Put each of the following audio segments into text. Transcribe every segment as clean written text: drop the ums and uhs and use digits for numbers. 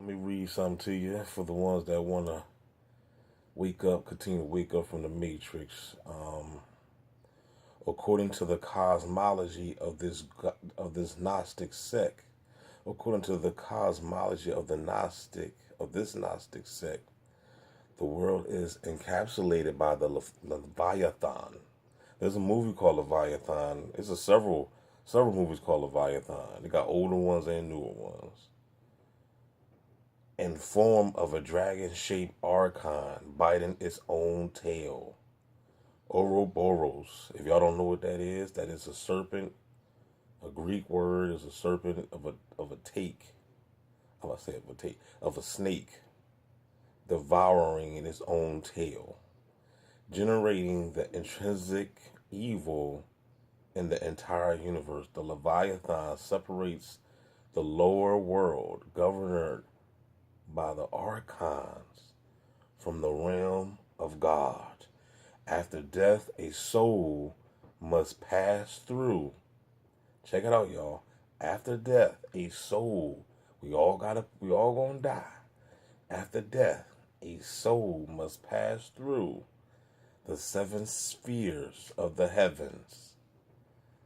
Let me read something to you for the ones that want to wake up, continue to wake up from the matrix. According to the cosmology of this Gnostic sect, according to the cosmology of this Gnostic sect, the world is encapsulated by the Leviathan. There's a movie called Leviathan. There's several movies called Leviathan. They got older ones and newer ones. In form of a dragon-shaped Arcon biting its own tail. Ouroboros. If y'all don't know what that is a serpent. A Greek word is a serpent of a take. How I say of a take of a snake devouring in its own tail, generating the intrinsic evil in the entire universe. The Leviathan separates the lower world, governed by the archons, from the realm of God. After death, a soul must pass through. Check it out, y'all. After death, a soul. We all gonna die. After death, a soul must pass through the seven spheres of the heavens.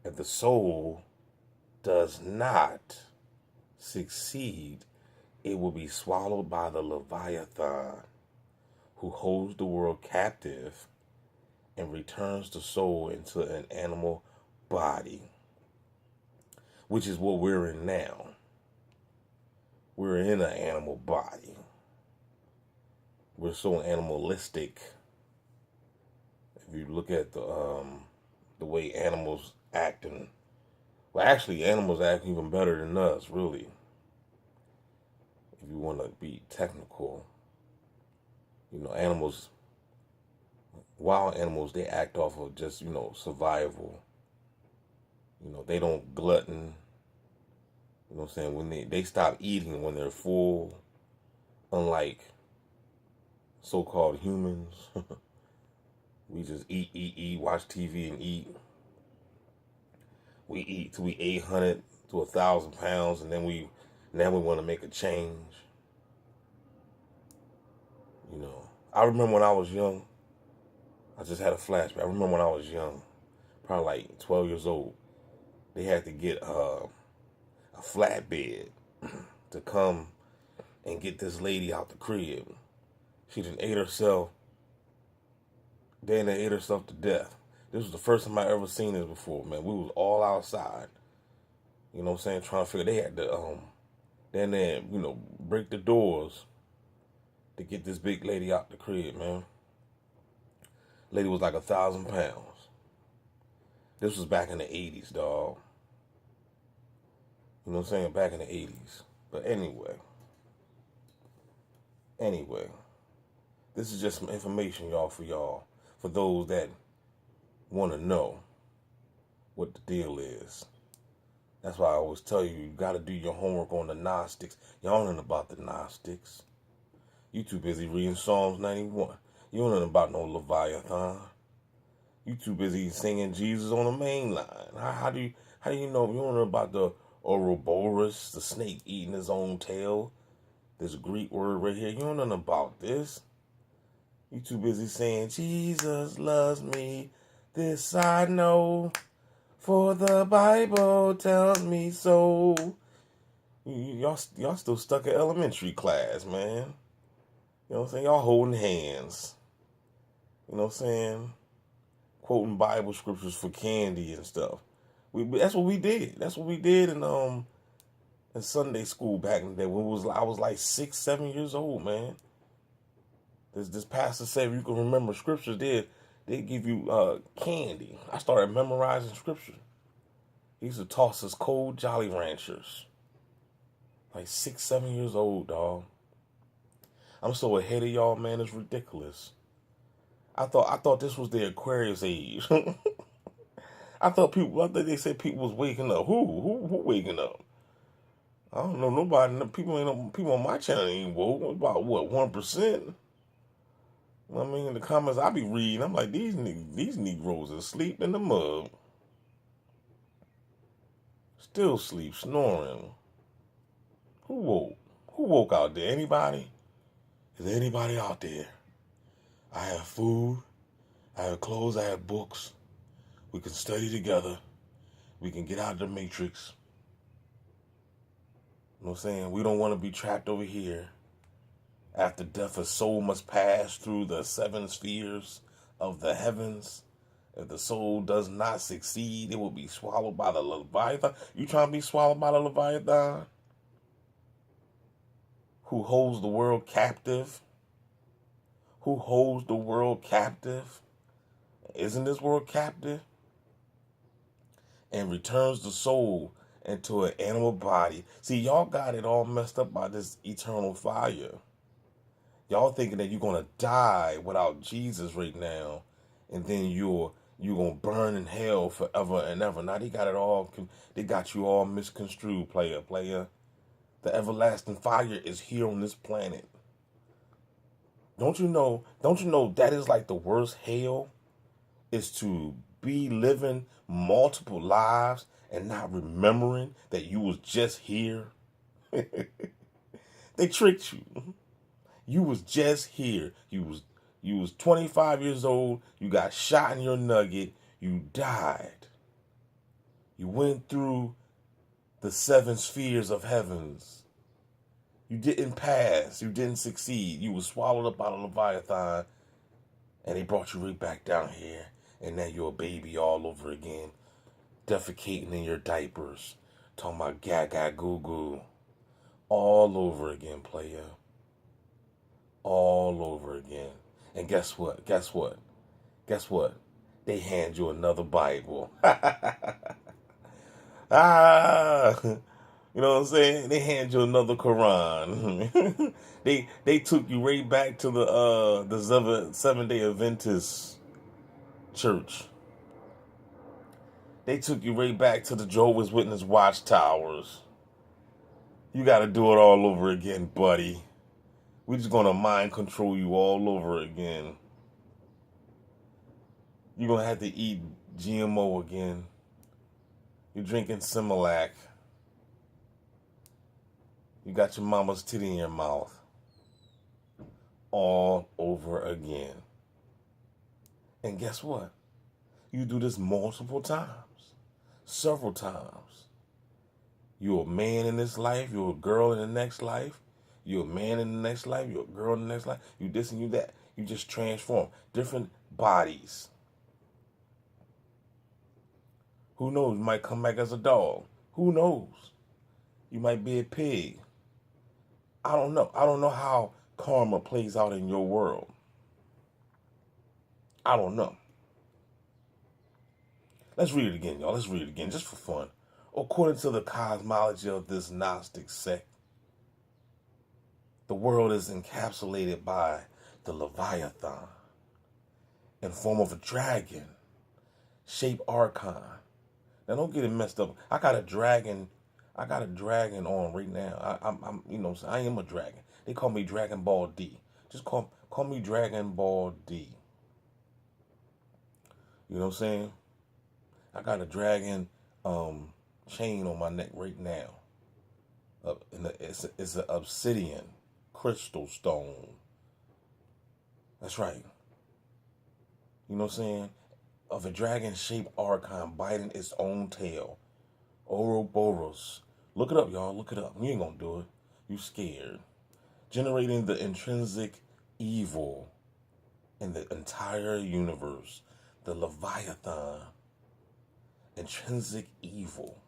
If the soul does not succeed, it will be swallowed by the Leviathan, who holds the world captive and returns the soul into an animal body, which is what we're in now. We're in an animal body. We're so animalistic. If you look at the way animals act, actually, animals act even better than us, really. If you want to be technical, animals, wild animals, they act off of just survival. They don't glutton. You know what I'm saying? When they stop eating when they're full, unlike so-called humans. We just eat, watch TV and eat. We eat till we 800 to 1,000 pounds, and then we want to make a change. I remember when I was young. I just had a flashback. I remember when I was young, probably like 12 years old. They had to get a flatbed to come and get this lady out the crib. She done ate herself. Then they ate herself to death. This was the first time I ever seen this before, man. We was all outside. You know what I'm saying? Trying to figure. They had to then they break the doors to get this big lady out the crib, man. Lady was like 1,000 pounds. This was back in the 80s, dog. You know what I'm saying? Back in the 80s. But anyway, this is just some information, y'all, for those that want to know what the deal is. That's why I always tell you got to do your homework on the Gnostics. Y'all don't know about the Gnostics. You too busy reading Psalms 91. You don't know about no Leviathan. You too busy singing Jesus on the main line. How do you know? You don't know about the Ouroboros, the snake eating his own tail. This Greek word right here. You don't know about this. You too busy saying Jesus loves me. This I know, for the Bible tells me so. Y'all still stuck in elementary class, man. You know what I'm saying? Y'all holding hands. You know what I'm saying? Quoting Bible scriptures for candy and stuff. That's what we did. That's what we did in Sunday school back in the day. I was like 6, 7 years old, man. This pastor said you can remember scriptures. They give you candy. I started memorizing scripture. He used to toss us cold Jolly Ranchers. Like 6, 7 years old, dog. I'm so ahead of y'all, man. It's ridiculous. I thought this was the Aquarius age. I thought they said people was waking up. Who waking up? I don't know nobody. People on my channel ain't woke. About what, 1%? I mean, in the comments I be reading, I'm like, these Negroes are asleep in the mud. Still sleep, snoring. Who woke? Who woke out there? Anybody? Is there anybody out there? I have food. I have clothes. I have books. We can study together. We can get out of the matrix. You know what I'm saying? We don't want to be trapped over here. After death, a soul must pass through the 7 spheres of the heavens. If the soul does not succeed, it will be swallowed by the Leviathan. You trying to be swallowed by the Leviathan? Who holds the world captive? Who holds the world captive? Isn't this world captive? And returns the soul into an animal body. See, y'all got it all messed up by this eternal fire. Y'all thinking that you're going to die without Jesus right now, and then you're going to burn in hell forever and ever. Now they got it all, they got you all misconstrued, player. The everlasting fire is here on this planet. Don't you know that is like the worst hell, is to be living multiple lives and not remembering that you was just here. They tricked you. You was just here. You was 25 years old. You got shot in your nugget. You died. You went through the 7 spheres of heavens. You didn't pass. You didn't succeed. You was swallowed up by the Leviathan, and they brought you right back down here. And now you're a baby all over again, defecating in your diapers, talking about gaga goo goo, all over again, player. All over again. And guess what? They hand you another Bible. You know what I'm saying? They hand you another Quran. they took you right back to the Seventh-day Adventist church. They took you right back to the Jehovah's Witness watchtowers. You got to do it all over again, buddy. We're just going to mind control you all over again. You're going to have to eat GMO again. You're drinking Similac. You got your mama's titty in your mouth. All over again. And guess what? You do this multiple times. Several times. You're a man in this life. You're a girl in the next life. You're a man in the next life. You're a girl in the next life. You this and you that. You just transform. Different bodies. Who knows? You might come back as a dog. Who knows? You might be a pig. I don't know. I don't know how karma plays out in your world. I don't know. Let's read it again, y'all. Let's read it again, just for fun. According to the cosmology of this Gnostic sect, the world is encapsulated by the Leviathan in form of a dragon, shaped Arcon. Now don't get it messed up. I got a dragon on right now. I'm you know, I am a dragon. They call me Dragon Ball D. Just call me Dragon Ball D. You know what I'm saying? I got a dragon chain on my neck right now. It's an obsidian crystal stone. That's right. You know what I'm saying? Of a dragon-shaped Archon biting its own tail. Ouroboros. Look it up, y'all. Look it up. You ain't gonna do it. You scared. Generating the intrinsic evil in the entire universe. The Leviathan. Intrinsic evil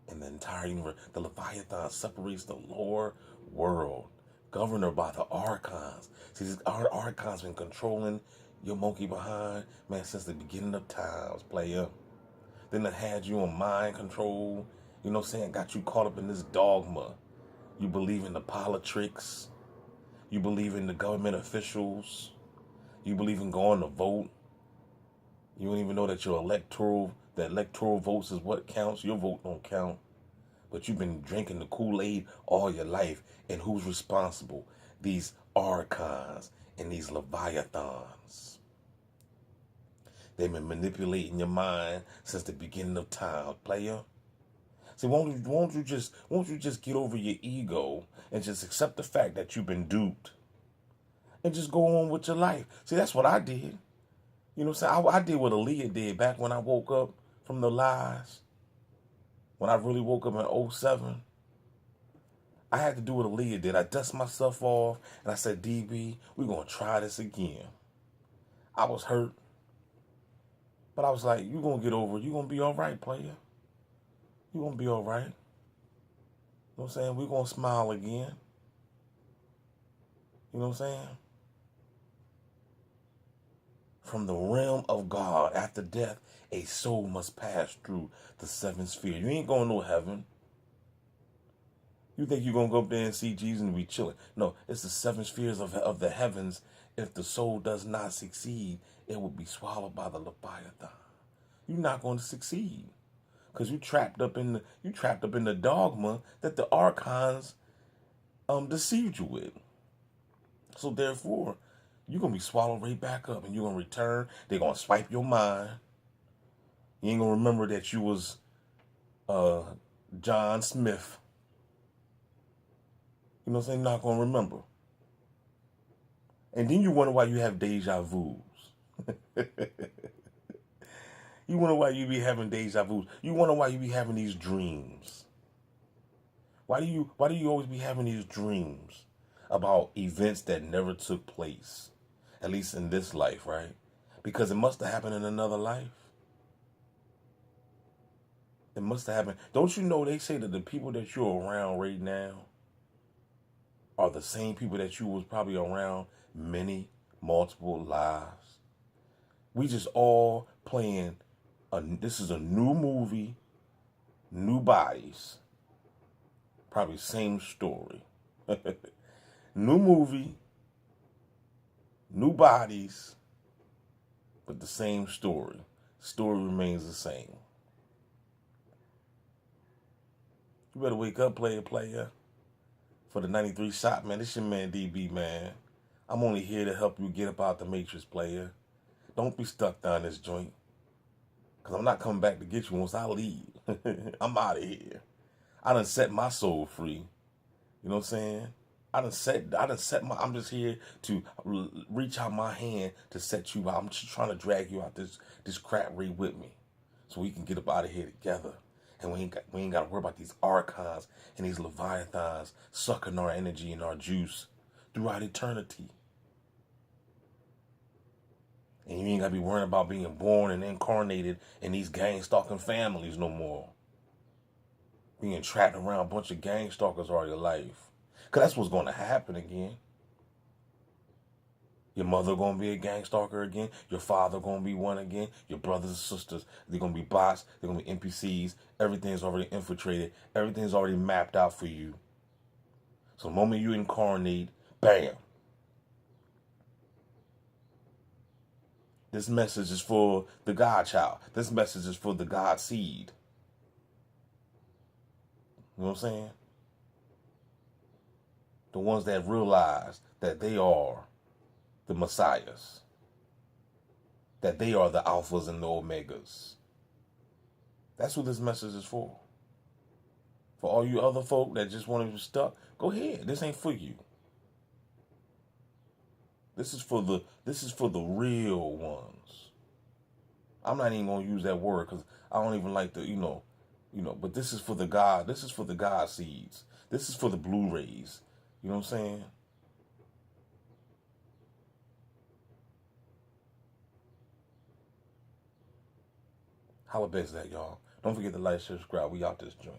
in the entire universe. The Leviathan separates the lower world, governed by the Archons. See, these Archons been controlling your monkey behind, man, since the beginning of times, player. Then it had you on mind control, you know what I'm saying? Got you caught up in this dogma. You believe in the politics. You believe in the government officials. You believe in going to vote. You don't even know that your electoral votes is what counts. Your vote don't count. But you've been drinking the Kool-Aid all your life. And who's responsible? These Archons and these Leviathans. They've been manipulating your mind since the beginning of time, player. See, won't you just get over your ego and just accept the fact that you've been duped and just go on with your life? See, that's what I did. You know what I'm saying? I did what Aaliyah did back when I woke up from the lies. When I really woke up in '07, I had to do what Aaliyah did. I dust myself off and I said, DB, we're going to try this again. I was hurt, but I was like, you're going to get over it. You're going to be all right, player. You're going to be all right. You know what I'm saying? We're going to smile again. You know what I'm saying? From the realm of God, after death, a soul must pass through the seven spheres. You ain't going to heaven. You think you're going to go up there and see Jesus and be chilling. No, it's the seven spheres of the heavens. If the soul does not succeed, it will be swallowed by the Leviathan. You're not going to succeed because you trapped up in the dogma that the Arcons deceived you with. So therefore, you're going to be swallowed right back up and you're going to return. They're going to swipe your mind. You ain't going to remember that you was John Smith. You know what I'm saying? You're not going to remember. And then you wonder why you have deja vus. You wonder why you be having deja vus. You wonder why you be having these dreams. Why do you always be having these dreams about events that never took place? At least in this life, right? Because it must have happened in another life. It must have happened. Don't you know they say that the people that you're around right now are the same people that you was probably around many, multiple lives? We just all playing, this is a new movie, new bodies, probably same story. New movie, new bodies, but the same story. Story remains the same. You better wake up, player. For the 93 shot, man. This your man, DB, man. I'm only here to help you get up out the matrix, player. Don't be stuck down this joint. Because I'm not coming back to get you once I leave. I'm out of here. I done set my soul free. You know what I'm saying? I'm just here to reach out my hand to set you out. I'm just trying to drag you out this crap rig with me. So we can get up out of here together. And we ain't got to worry about these Arcons and these Leviathans sucking our energy and our juice throughout eternity. And you ain't got to be worrying about being born and incarnated in these gang-stalking families no more. Being trapped around a bunch of gang stalkers all your life. Because that's what's going to happen again. Your mother going to be a gang stalker again. Your father going to be one again. Your brothers and sisters, they're going to be bots. They're going to be NPCs. Everything's already infiltrated. Everything's already mapped out for you. So the moment you incarnate, bam. This message is for the Godchild. This message is for the God seed. You know what I'm saying? The ones that realize that they are the messiahs. That they are the alphas and the omegas. That's what this message is for. For all you other folk that just want to be stuck, go ahead. This ain't for you. This is for the real ones. I'm not even gonna use that word because I don't even like the, but this is for the God. This is for the God seeds. This is for the Blu-rays. You know what I'm saying? How about that, y'all? Don't forget to like, subscribe. We out this joint.